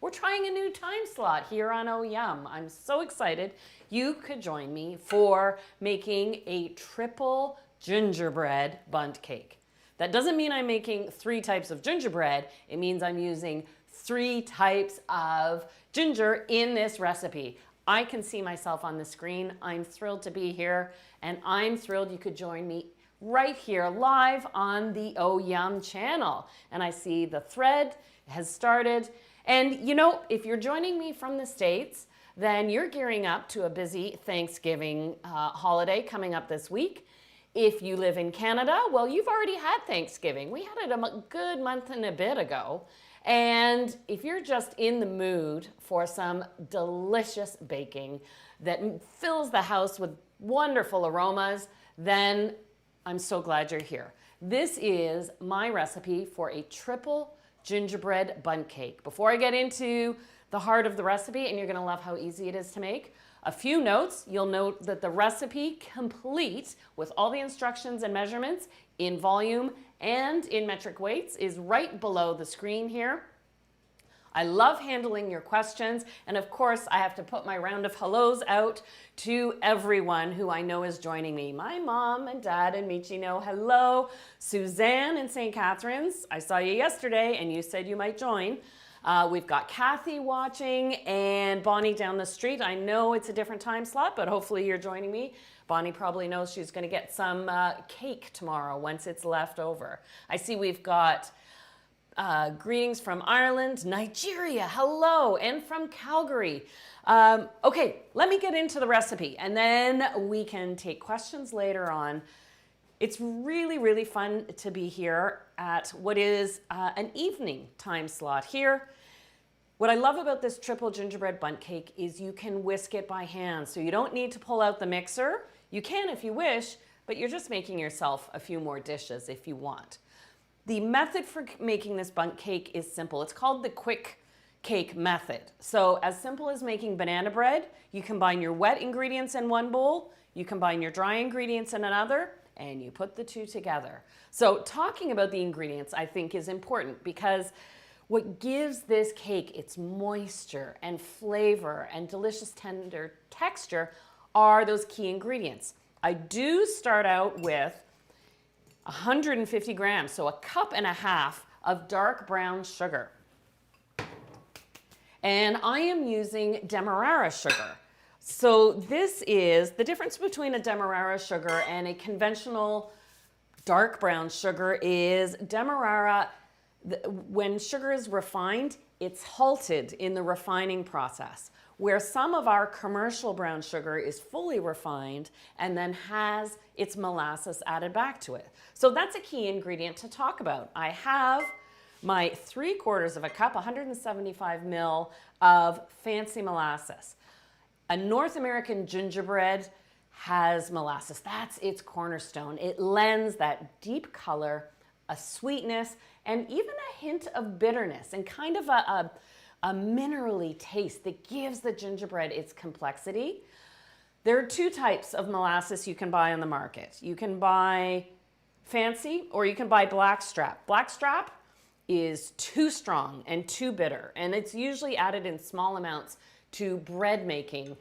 we're trying a new time slot here on Oh Yum. I'm so excited you could join me for making a triple gingerbread bundt cake. That doesn't mean I'm making 3 types of gingerbread. It means I'm using 3 types of ginger in this recipe. I can see myself on the screen. I'm thrilled to be here, and I'm thrilled you could join me right here live on the Oh Yum channel. And I see the thread has started. And you know, if you're joining me from the States, then you're gearing up to a busy Thanksgiving holiday coming up this week. If you live in Canada, well, you've already had Thanksgiving. We had it a good month and a bit ago. And if you're just in the mood for some delicious baking that fills the house with wonderful aromas, then I'm so glad you're here. This is my recipe for a triple gingerbread bundt cake. Before I get into the heart of the recipe, and you're gonna love how easy it is to make, a few notes. You'll note that the recipe complete with all the instructions and measurements in volume and in metric weights is right below the screen here. I love handling your questions, and of course I have to put my round of hellos out to everyone who I know is joining me. My mom and dad and Michino, hello. Suzanne in St. Catharines, I saw you yesterday and you said you might join. We've got Kathy watching and Bonnie down the street. I know it's a different time slot, but hopefully you're joining me. Bonnie probably knows she's going to get some cake tomorrow once it's left over. I see we've got greetings from Ireland, Nigeria, hello, and from Calgary. Okay, let me get into the recipe and then we can take questions later on. It's really, really fun to be here at what is an evening time slot here. What I love about this triple gingerbread bundt cake is you can whisk it by hand. So you don't need to pull out the mixer. You can if you wish, but you're just making yourself a few more dishes if you want. The method for making this bundt cake is simple. It's called the quick cake method. So as simple as making banana bread, you combine your wet ingredients in one bowl, you combine your dry ingredients in another, and you put the 2 together. So talking about the ingredients I think is important because what gives this cake its moisture and flavor and delicious tender texture are those key ingredients. I do start out with 150 grams, so 1.5 cups of dark brown sugar. And I am using Demerara sugar. So this is the difference between a Demerara sugar and a conventional dark brown sugar is Demerara, when sugar is refined, it's halted in the refining process, where some of our commercial brown sugar is fully refined and then has its molasses added back to it. So that's a key ingredient to talk about. I have my 3/4 cup, 175 ml of fancy molasses. A North American gingerbread has molasses. That's its cornerstone. It lends that deep color, a sweetness, and even a hint of bitterness and kind of a minerally taste that gives the gingerbread its complexity. There are 2 types of molasses you can buy on the market. You can buy fancy or you can buy blackstrap. Blackstrap is too strong and too bitter, and it's usually added in small amounts to bread making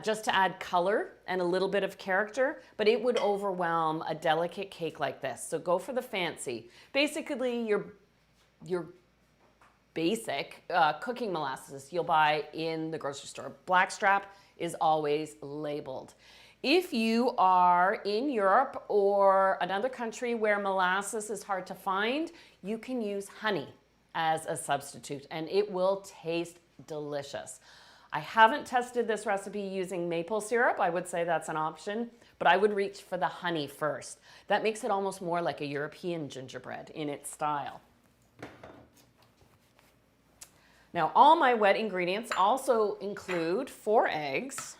just to add color and a little bit of character, but it would overwhelm a delicate cake like this. So go for the fancy. Basically, your basic cooking molasses you'll buy in the grocery store. Blackstrap is always labeled. If you are in Europe or another country where molasses is hard to find, you can use honey as a substitute and it will taste delicious. I haven't tested this recipe using maple syrup. I would say that's an option, but I would reach for the honey first. That makes it almost more like a European gingerbread in its style. Now, all my wet ingredients also include 4 eggs,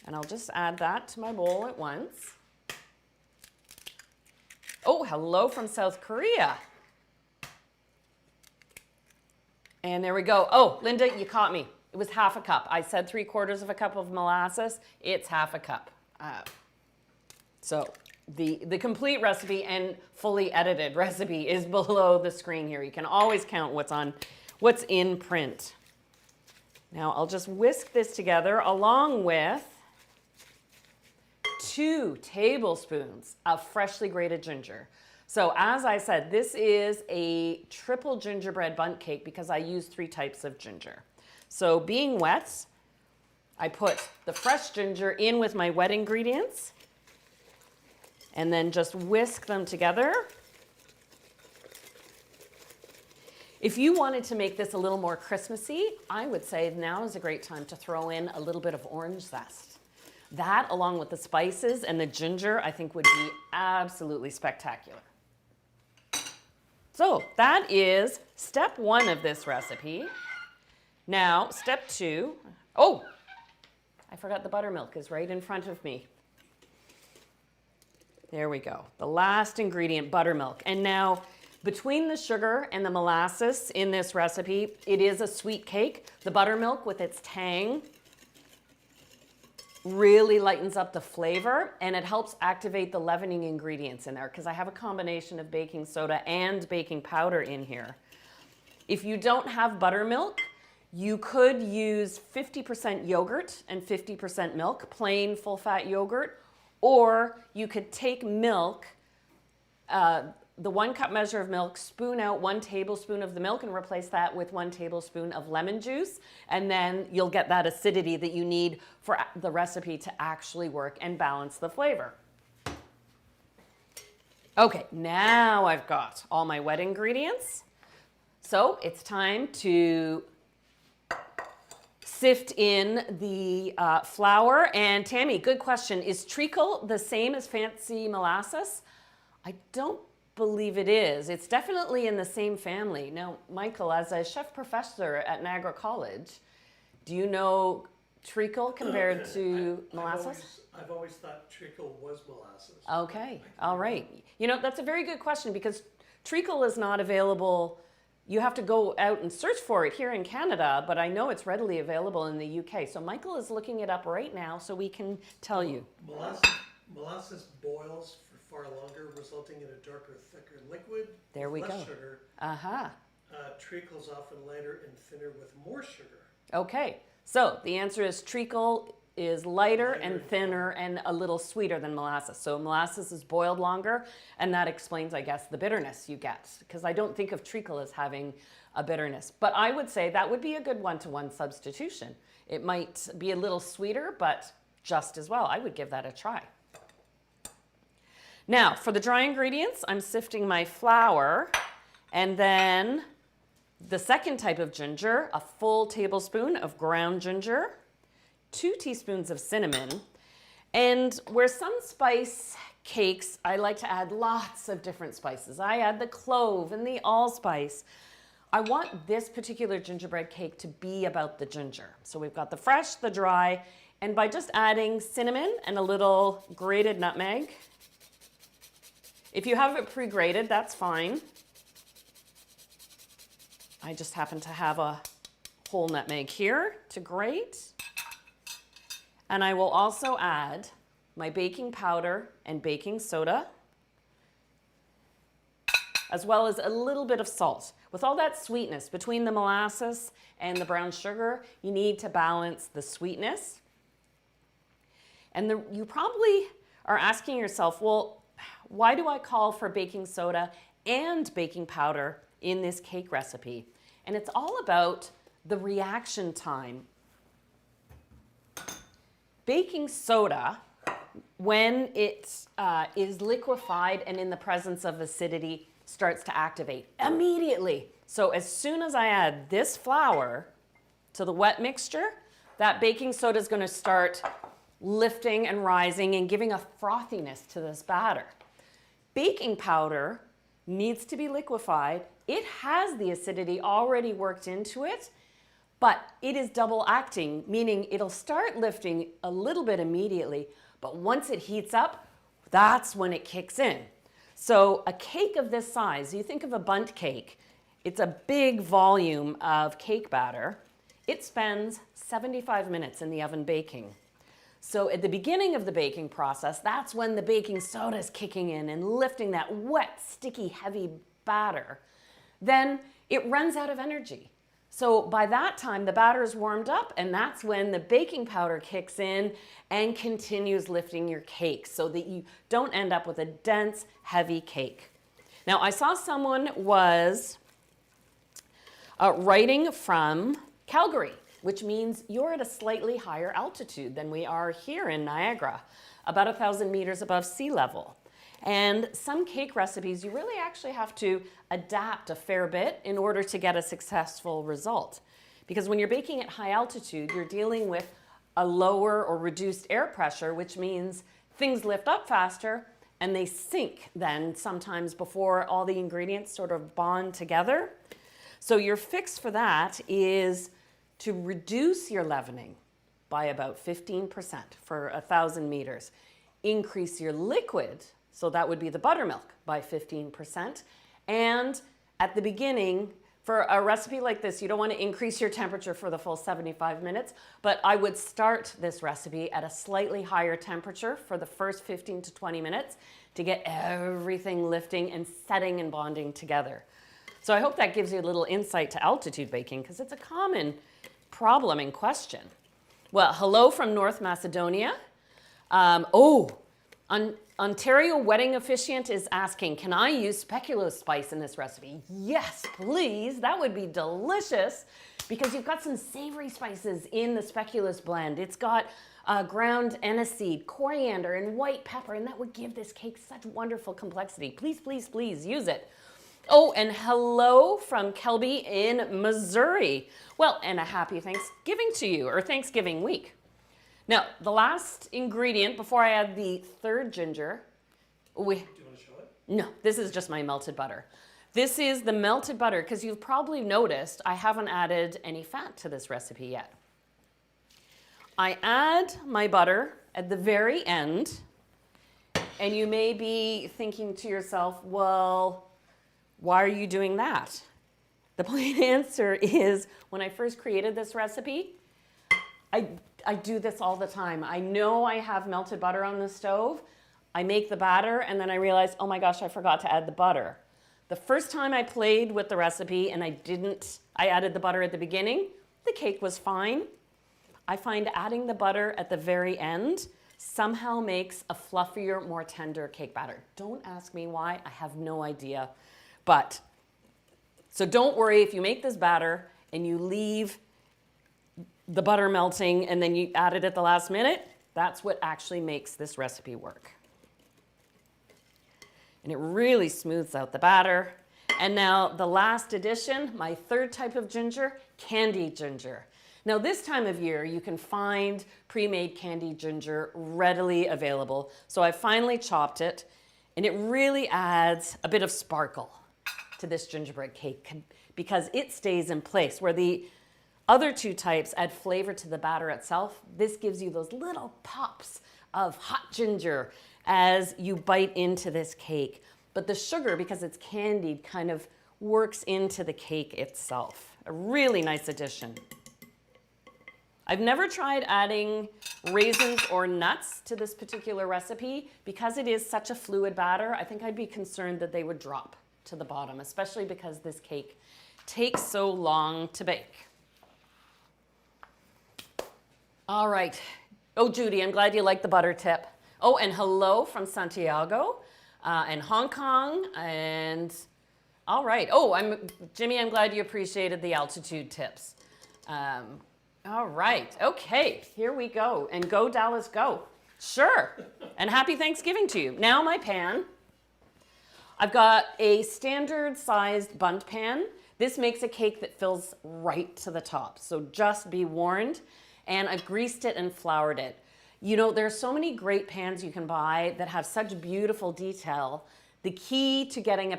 and I'll just add that to my bowl at once. Oh, hello from South Korea. And there we go. Oh, Linda, you caught me. It was 1/2 cup. I said 3/4 cup of molasses. It's 1/2 cup. So the complete recipe and fully edited recipe is below the screen here. You can always count what's in print. Now I'll just whisk this together along with 2 tablespoons of freshly grated ginger. So as I said, this is a triple gingerbread bundt cake because I use 3 types of ginger. So being wet, I put the fresh ginger in with my wet ingredients and then just whisk them together. If you wanted to make this a little more Christmassy, I would say now is a great time to throw in a little bit of orange zest. That, along with the spices and the ginger, I think would be absolutely spectacular. So that is step 1 of this recipe. Now, step 2, oh, I forgot the buttermilk is right in front of me. There we go. The last ingredient, buttermilk. And now, between the sugar and the molasses in this recipe, it is a sweet cake. The buttermilk with its tang really lightens up the flavor, and it helps activate the leavening ingredients in there because I have a combination of baking soda and baking powder in here. If you don't have buttermilk, you could use 50% yogurt and 50% milk, plain full-fat yogurt, or you could take milk, the 1 cup measure of milk, spoon out 1 tablespoon of the milk and replace that with 1 tablespoon of lemon juice. And then you'll get that acidity that you need for the recipe to actually work and balance the flavor. Okay, now I've got all my wet ingredients. So it's time to sift in the flour. And Tammy, good question. Is treacle the same as fancy molasses? I don't believe it is. It's definitely in the same family. Now, Michael, as a chef professor at Niagara College, do you know treacle compared to molasses? I've always thought treacle was molasses. Okay, all right. You know, that's a very good question because treacle is not available. You have to go out and search for it here in Canada, but I know it's readily available in the UK. So Michael is looking it up right now so we can tell you. Molasses boils for far longer, resulting in a darker, thicker liquid. There we with less go. Sugar. Treacle's often lighter and thinner with more sugar. Okay, so the answer is treacle is lighter and thinner and a little sweeter than molasses. So molasses is boiled longer, and that explains, I guess, the bitterness you get, because I don't think of treacle as having a bitterness. But I would say that would be a good one-to-one substitution. It might be a little sweeter, but just as well. I would give that a try. Now, for the dry ingredients, I'm sifting my flour, and then the second type of ginger, a full tablespoon of ground ginger, 2 teaspoons of cinnamon, and where some spice cakes, I like to add lots of different spices. I add the clove and the allspice. I want this particular gingerbread cake to be about the ginger. So we've got the fresh, the dry, and by just adding cinnamon and a little grated nutmeg, if you have it pre-grated, that's fine. I just happen to have a whole nutmeg here to grate. And I will also add my baking powder and baking soda, as well as a little bit of salt. With all that sweetness between the molasses and the brown sugar, you need to balance the sweetness. And you probably are asking yourself, well, why do I call for baking soda and baking powder in this cake recipe? And it's all about the reaction time. Baking soda, when it is liquefied and in the presence of acidity, starts to activate immediately. So as soon as I add this flour to the wet mixture, that baking soda is going to start lifting and rising and giving a frothiness to this batter. Baking powder needs to be liquefied. It has the acidity already worked into it, but it is double acting, meaning it'll start lifting a little bit immediately, but once it heats up, that's when it kicks in. So a cake of this size, you think of a bundt cake, it's a big volume of cake batter. It spends 75 minutes in the oven baking. So at the beginning of the baking process, that's when the baking soda is kicking in and lifting that wet, sticky, heavy batter. Then it runs out of energy. So by that time, the batter is warmed up, and that's when the baking powder kicks in and continues lifting your cake so that you don't end up with a dense, heavy cake. Now, I saw someone was writing from Calgary, which means you're at a slightly higher altitude than we are here in Niagara, about 1,000 meters above sea level. And some cake recipes, you really actually have to adapt a fair bit in order to get a successful result. Because when you're baking at high altitude, you're dealing with a lower or reduced air pressure, which means things lift up faster and they sink then sometimes before all the ingredients sort of bond together. So your fix for that is to reduce your leavening by about 15% for 1,000 meters. Increase your liquid, so that would be the buttermilk, by 15%. And at the beginning, for a recipe like this, you don't want to increase your temperature for the full 75 minutes, but I would start this recipe at a slightly higher temperature for the first 15 to 20 minutes to get everything lifting and setting and bonding together. So I hope that gives you a little insight to altitude baking, because it's a common problem in question. Well, hello from North Macedonia. Ontario wedding officiant is asking, can I use speculoos spice in this recipe? Yes, please. That would be delicious, because you've got some savory spices in the speculoos blend. It's got ground aniseed, coriander, and white pepper, and that would give this cake such wonderful complexity. Please, please, please use it. Oh, and hello from Kelby in Missouri. Well, and a happy Thanksgiving to you, or Thanksgiving week. Now, the last ingredient before I add the third ginger, Do you want to show it? no, this is just my melted butter. This is the melted butter, because you've probably noticed I haven't added any fat to this recipe yet. I add my butter at the very end, and you may be thinking to yourself, well, why are you doing that? The plain answer is, when I first created this recipe, I do this all the time. I know I have melted butter on the stove. I make the batter, and then I realize, oh my gosh, I forgot to add the butter. The first time I played with the recipe and I added the butter at the beginning, the cake was fine. I find adding the butter at the very end somehow makes a fluffier, more tender cake batter. Don't ask me why, I have no idea. But, so don't worry if you make this batter and you leave the butter melting and then you add it at the last minute, that's what actually makes this recipe work. And it really smooths out the batter. And now the last addition, my third type of ginger, candied ginger. Now this time of year, you can find pre-made candied ginger readily available. So I finally chopped it, and it really adds a bit of sparkle to this gingerbread cake because it stays in place. Where the other two types add flavor to the batter itself, this gives you those little pops of hot ginger as you bite into this cake. But the sugar, because it's candied, kind of works into the cake itself. A really nice addition. I've never tried adding raisins or nuts to this particular recipe. Because it is such a fluid batter, I think I'd be concerned that they would drop to the bottom, especially because this cake takes so long to bake. All right. Oh, Judy, I'm glad you liked the butter tip. Oh, and hello from Santiago and Hong Kong. And all right. Oh, Jimmy, I'm glad you appreciated the altitude tips. All right. Okay, here we go. And go, Dallas, go. Sure. And happy Thanksgiving to you. Now my pan. I've got a standard sized Bundt pan. This makes a cake that fills right to the top. So just be warned. And I've greased it and floured it. You know, there's so many great pans you can buy that have such beautiful detail. The key to getting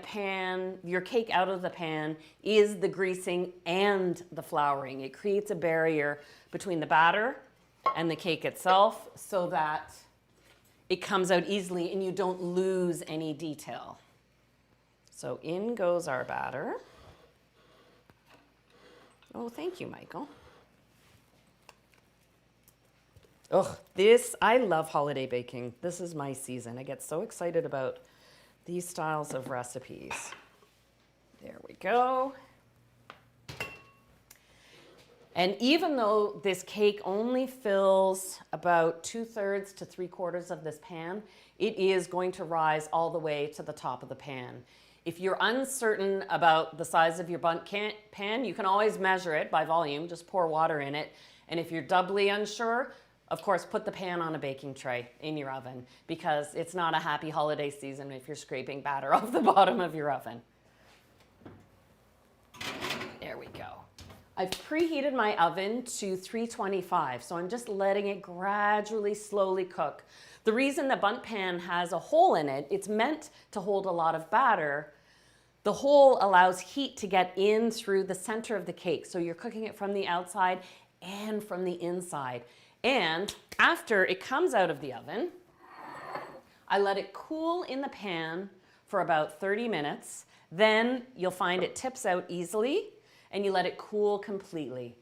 your cake out of the pan is the greasing and the flouring. It creates a barrier between the batter and the cake itself so that it comes out easily and you don't lose any detail. So in goes our batter. Oh, thank you, Michael. Oh, I love holiday baking. This is my season. I get so excited about these styles of recipes. There we go. And even though this cake only fills about 2/3 to 3/4 of this pan, it is going to rise all the way to the top of the pan. If you're uncertain about the size of your Bundt pan, you can always measure it by volume, just pour water in it. And if you're doubly unsure, of course, put the pan on a baking tray in your oven, because it's not a happy holiday season if you're scraping batter off the bottom of your oven. There we go. I've preheated my oven to 325, so I'm just letting it gradually, slowly cook. The reason the Bundt pan has a hole in it, it's meant to hold a lot of batter. The hole allows heat to get in through the center of the cake, so you're cooking it from the outside and from the inside. And after it comes out of the oven, I let it cool in the pan for about 30 minutes. Then you'll find it tips out easily, and you let it cool completely.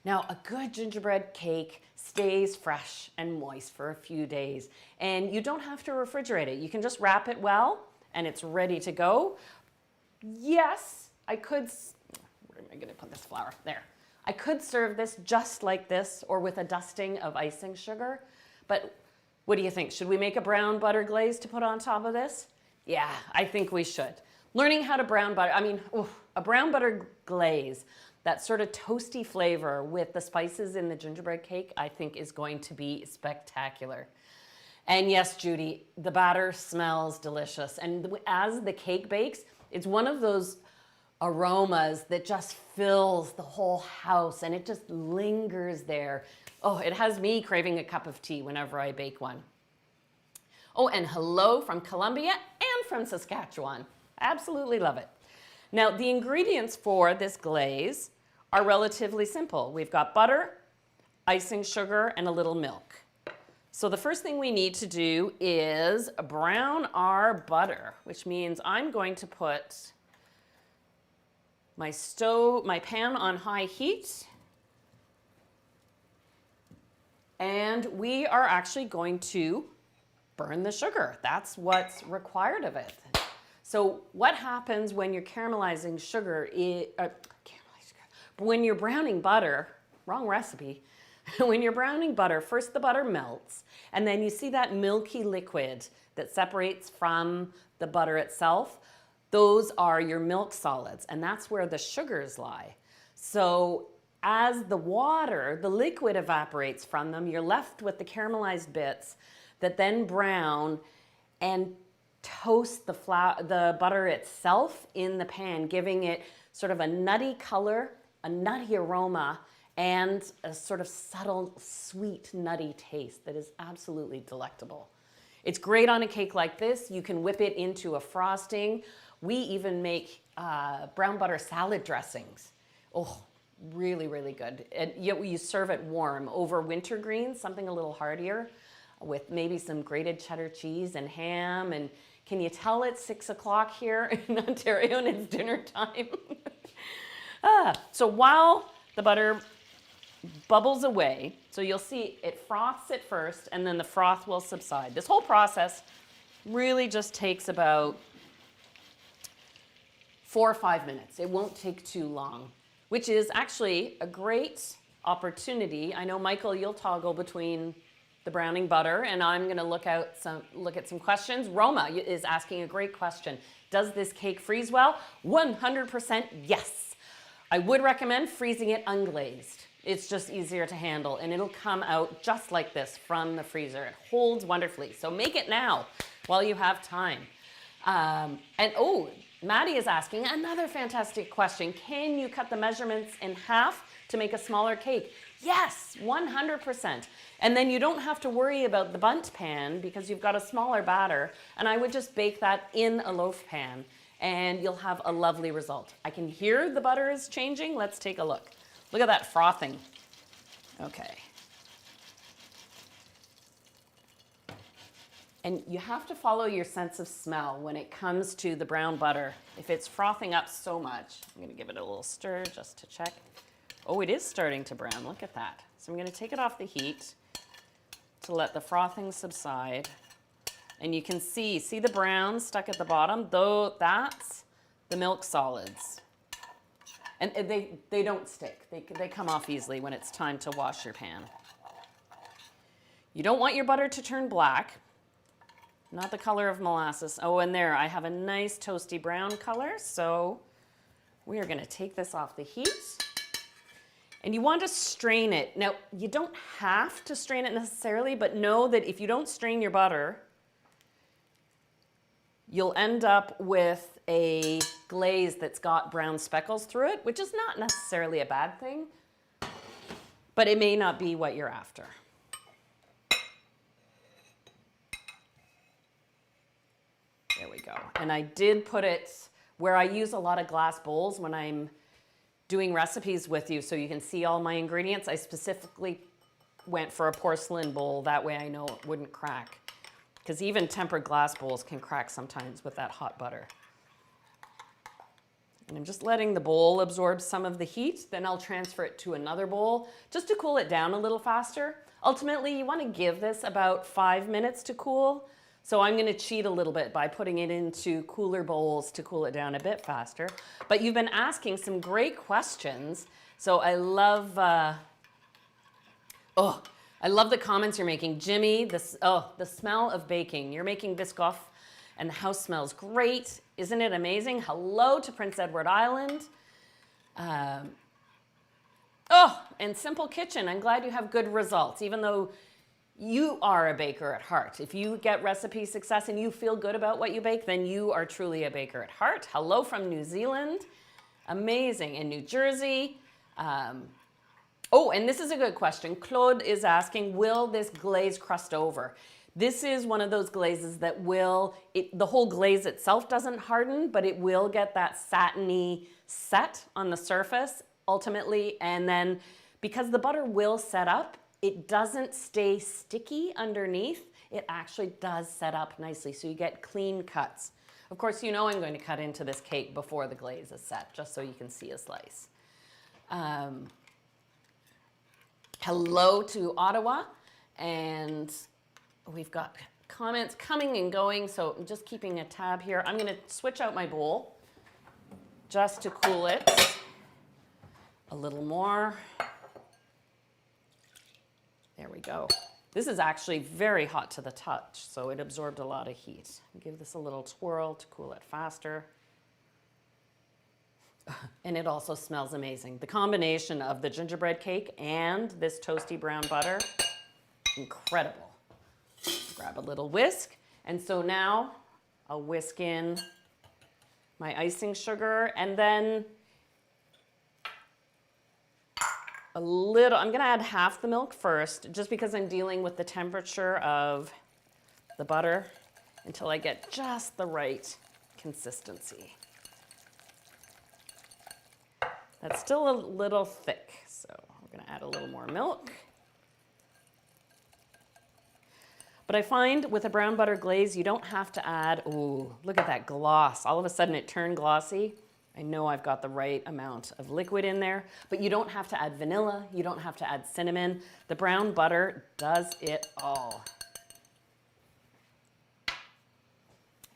Now, a good gingerbread cake stays fresh and moist for a few days, and you don't have to refrigerate it. You can just wrap it well, and it's ready to go. Yes, I could, where am I gonna put this flour? There. I could serve this just like this or with a dusting of icing sugar, but what do you think? Should we make a brown butter glaze to put on top of this? Yeah, I think we should. Learning how to a brown butter glaze, that sort of toasty flavor with the spices in the gingerbread cake, I think is going to be spectacular. And yes, Judy, the batter smells delicious. And as the cake bakes, it's one of those aromas that just fills the whole house, and it just lingers there. Oh, it has me craving a cup of tea whenever I bake one. Oh, and hello from Colombia and from Saskatchewan. Absolutely love it. Now, the ingredients for this glaze are relatively simple. We've got butter, icing sugar, and a little milk. So the first thing we need to do is brown our butter, which means I'm going to put my pan on high heat, and we are actually going to burn the sugar. That's what's required of it. So what happens when you're caramelizing sugar, when you're browning butter, wrong recipe, when you're browning butter, first the butter melts, and then you see that milky liquid that separates from the butter itself. Those are your milk solids, and that's where the sugars lie. So as the water, the liquid evaporates from them, you're left with the caramelized bits that then brown and toast the butter itself in the pan, giving it sort of a nutty color, a nutty aroma, and a sort of subtle, sweet, nutty taste that is absolutely delectable. It's great on a cake like this. You can whip it into a frosting. We even make brown butter salad dressings. Oh, really, really good. And yet you serve it warm over winter greens, something a little heartier, with maybe some grated cheddar cheese and ham. And can you tell it's 6 o'clock here in Ontario and it's dinner time? So while the butter bubbles away, so you'll see it froths at first and then the froth will subside. This whole process really just takes about 4 or 5 minutes. It won't take too long, which is actually a great opportunity. I know, Michael, you'll toggle between the browning butter, and I'm going to look at some questions. Roma is asking a great question. Does this cake freeze well? 100% yes. I would recommend freezing it unglazed. It's just easier to handle, and it'll come out just like this from the freezer. It holds wonderfully. So make it now while you have time. Maddie is asking another fantastic question. Can you cut the measurements in half to make a smaller cake? Yes, 100%. And then you don't have to worry about the Bundt pan because you've got a smaller batter, and I would just bake that in a loaf pan and you'll have a lovely result. I can hear the butter is changing. Let's take a look. Look at that frothing. Okay. And you have to follow your sense of smell when it comes to the brown butter. If it's frothing up so much, I'm going to give it a little stir just to check. Oh, it is starting to brown. Look at that. So I'm going to take it off the heat to let the frothing subside. And you can see the brown stuck at the bottom? Though that's the milk solids. And they don't stick. They come off easily when it's time to wash your pan. You don't want your butter to turn black. Not the color of molasses. Oh, and there, I have a nice toasty brown color. So we are going to take this off the heat. And you want to strain it. Now, you don't have to strain it necessarily, but know that if you don't strain your butter, you'll end up with a glaze that's got brown speckles through it, which is not necessarily a bad thing, but it may not be what you're after. There we go. And I did put it where I use a lot of glass bowls when I'm doing recipes with you so you can see all my ingredients. I specifically went for a porcelain bowl. That way I know it wouldn't crack. Because even tempered glass bowls can crack sometimes with that hot butter. And I'm just letting the bowl absorb some of the heat. Then I'll transfer it to another bowl just to cool it down a little faster. Ultimately, you want to give this about 5 minutes to cool. So I'm going to cheat a little bit by putting it into cooler bowls to cool it down a bit faster. But you've been asking some great questions. So I love, I love the comments you're making. Jimmy, the smell of baking. You're making Biscoff and the house smells great. Isn't it amazing? Hello to Prince Edward Island. And Simple Kitchen. I'm glad you have good results, even though you are a baker at heart. If you get recipe success and you feel good about what you bake, then you are truly a baker at heart. Hello from New Zealand. Amazing. In New Jersey. And this is a good question. Claude is asking, will this glaze crust over? This is one of those glazes that the whole glaze itself doesn't harden, but it will get that satiny set on the surface ultimately. And then because the butter will set up, it doesn't stay sticky underneath. It actually does set up nicely, so you get clean cuts. Of course, you know I'm going to cut into this cake before the glaze is set, just so you can see a slice. Hello to Ottawa, and we've got comments coming and going, so I'm just keeping a tab here. I'm going to switch out my bowl just to cool it a little more. There we go. This is actually very hot to the touch, so it absorbed a lot of heat. Give this a little twirl to cool it faster. And it also smells amazing. The combination of the gingerbread cake and this toasty brown butter, incredible. Grab a little whisk. And so now I'll whisk in my icing sugar and then I'm gonna add half the milk first, just because I'm dealing with the temperature of the butter until I get just the right consistency. That's still a little thick, so we're gonna add a little more milk. But I find with a brown butter glaze, you don't have to add, ooh, look at that gloss. All of a sudden it turned glossy. I know I've got the right amount of liquid in there, but you don't have to add vanilla. You don't have to add cinnamon. The brown butter does it all.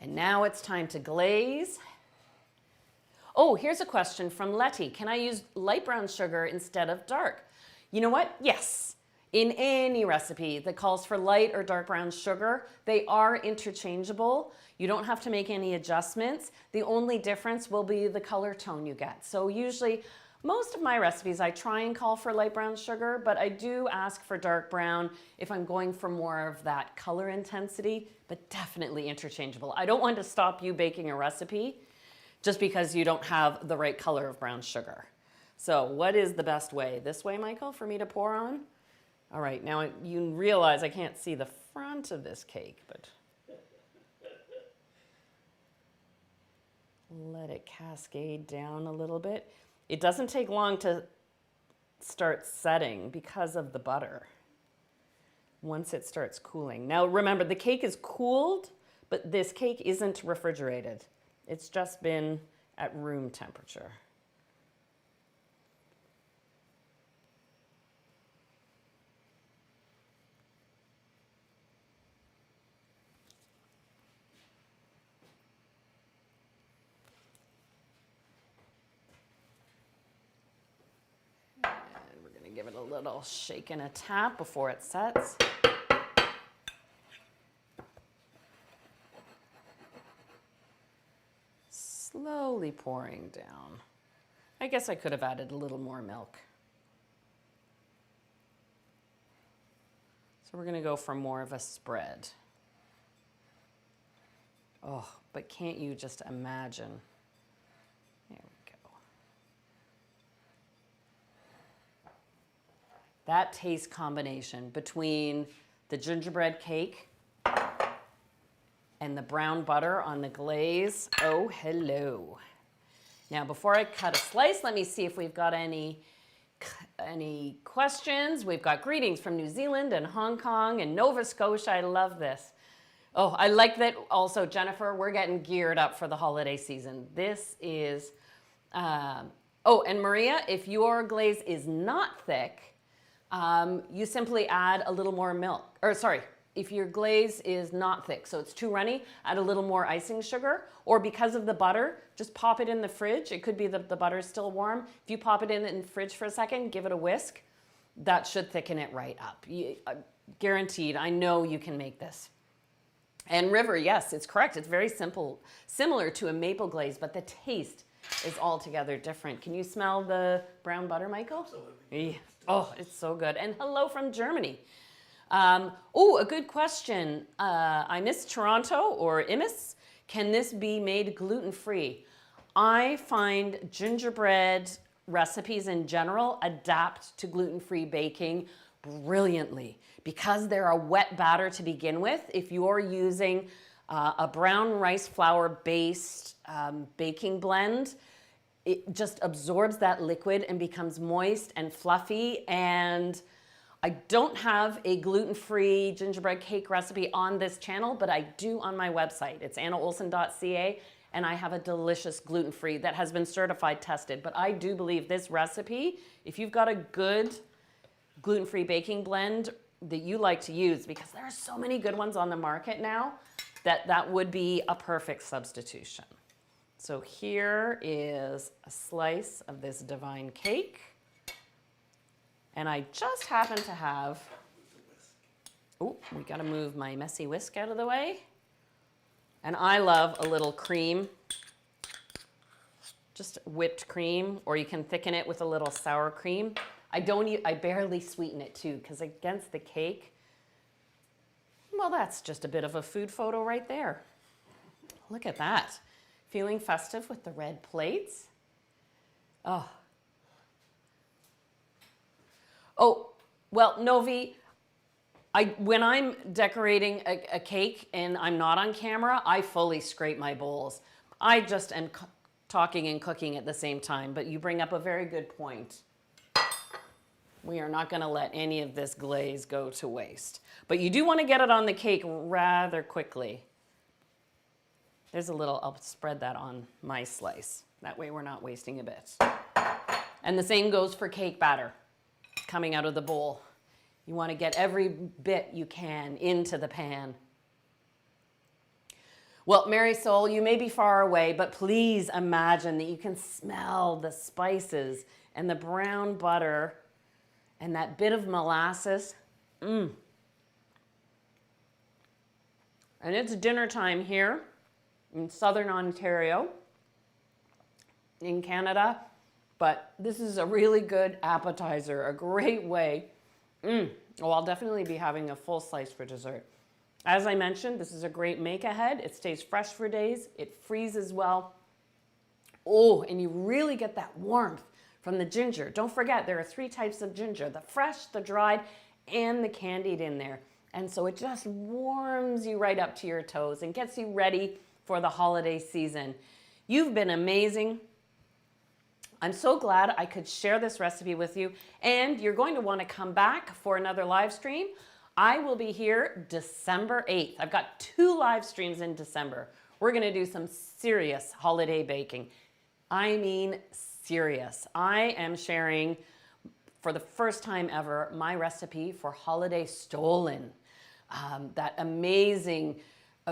And now it's time to glaze. Oh, here's a question from Letty. Can I use light brown sugar instead of dark? You know what? Yes. In any recipe that calls for light or dark brown sugar, they are interchangeable. You don't have to make any adjustments. The only difference will be the color tone you get. So usually, most of my recipes, I try and call for light brown sugar, but I do ask for dark brown if I'm going for more of that color intensity, but definitely interchangeable. I don't want to stop you baking a recipe just because you don't have the right color of brown sugar. So what is the best way? This way, Michael, for me to pour on? All right, now you realize I can't see the front of this cake, but let it cascade down a little bit. It doesn't take long to start setting because of the butter once it starts cooling. Now remember, the cake is cooled, but this cake isn't refrigerated. It's just been at room temperature. it a little shake and a tap before it sets. Slowly pouring down. I guess I could have added a little more milk. So we're going to go for more of a spread. Oh, but can't you just imagine? There we go. That taste combination between the gingerbread cake and the brown butter on the glaze. Oh, hello. Now, before I cut a slice, let me see if we've got any questions. We've got greetings from New Zealand and Hong Kong and Nova Scotia. I love this. Oh, I like that also, Jennifer, we're getting geared up for the holiday season. This is, oh, and Maria, if your glaze is not thick, you simply add a little more milk, or sorry, if your glaze is not thick, so it's too runny, add a little more icing sugar, or because of the butter, just pop it in the fridge. It could be that the butter is still warm. If you pop it in the fridge for a second, give it a whisk, that should thicken it right up. Guaranteed, I know you can make this. And River, yes, it's correct. It's very simple, similar to a maple glaze, but the taste is altogether different. Can you smell the brown butter, Michael? Absolutely. Yeah. Oh, it's so good. And hello from Germany. Oh, a good question. I miss Toronto or Imis. Can this be made gluten-free? I find gingerbread recipes in general adapt to gluten-free baking brilliantly because they're a wet batter to begin with. If you're using a brown rice flour based baking blend, it just absorbs that liquid and becomes moist and fluffy. And I don't have a gluten-free gingerbread cake recipe on this channel, but I do on my website. It's annaolson.ca, and I have a delicious gluten-free that has been certified tested. But I do believe this recipe, if you've got a good gluten-free baking blend that you like to use, because there are so many good ones on the market now, that would be a perfect substitution. So here is a slice of this divine cake. And I just happen to have, oh, we gotta move my messy whisk out of the way. And I love a little cream, just whipped cream, or you can thicken it with a little sour cream. I barely sweeten it too, because against the cake, well, that's just a bit of a food photo right there. Look at that. Feeling festive with the red plates. Oh. Oh, well, Novi, when I'm decorating a cake and I'm not on camera, I fully scrape my bowls. I just am talking and cooking at the same time, but you bring up a very good point. We are not gonna let any of this glaze go to waste. But you do wanna get it on the cake rather quickly. There's a little, I'll spread that on my slice. That way we're not wasting a bit. And the same goes for cake batter coming out of the bowl. You want to get every bit you can into the pan. Well, Mary Soul, you may be far away, but please imagine that you can smell the spices and the brown butter and that bit of molasses. And it's dinner time here in Southern Ontario, in Canada. But this is a really good appetizer, a great way. Oh, I'll definitely be having a full slice for dessert. As I mentioned, this is a great make-ahead. It stays fresh for days. It freezes well. Oh, and you really get that warmth from the ginger. Don't forget, there are 3 types of ginger, the fresh, the dried, and the candied in there. And so it just warms you right up to your toes and gets you ready for the holiday season. You've been amazing. I'm so glad I could share this recipe with you, and you're going to want to come back for another live stream. I will be here December 8th. I've got 2 live streams in December. We're going to do some serious holiday baking. I mean serious. I am sharing for the first time ever my recipe for holiday stollen. That amazing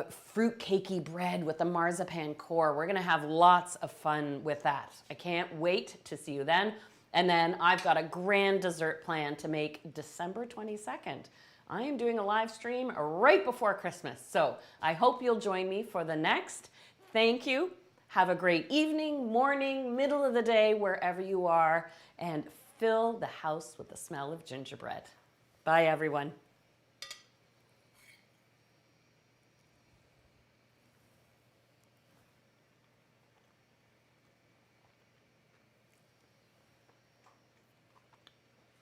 fruit cakey bread with the marzipan core. We're gonna have lots of fun with that. I can't wait to see you then. And then I've got a grand dessert plan to make December 22nd. I am doing a live stream right before Christmas. So I hope you'll join me for the next. Thank you. Have a great evening, morning, middle of the day, wherever you are, and fill the house with the smell of gingerbread. Bye, everyone.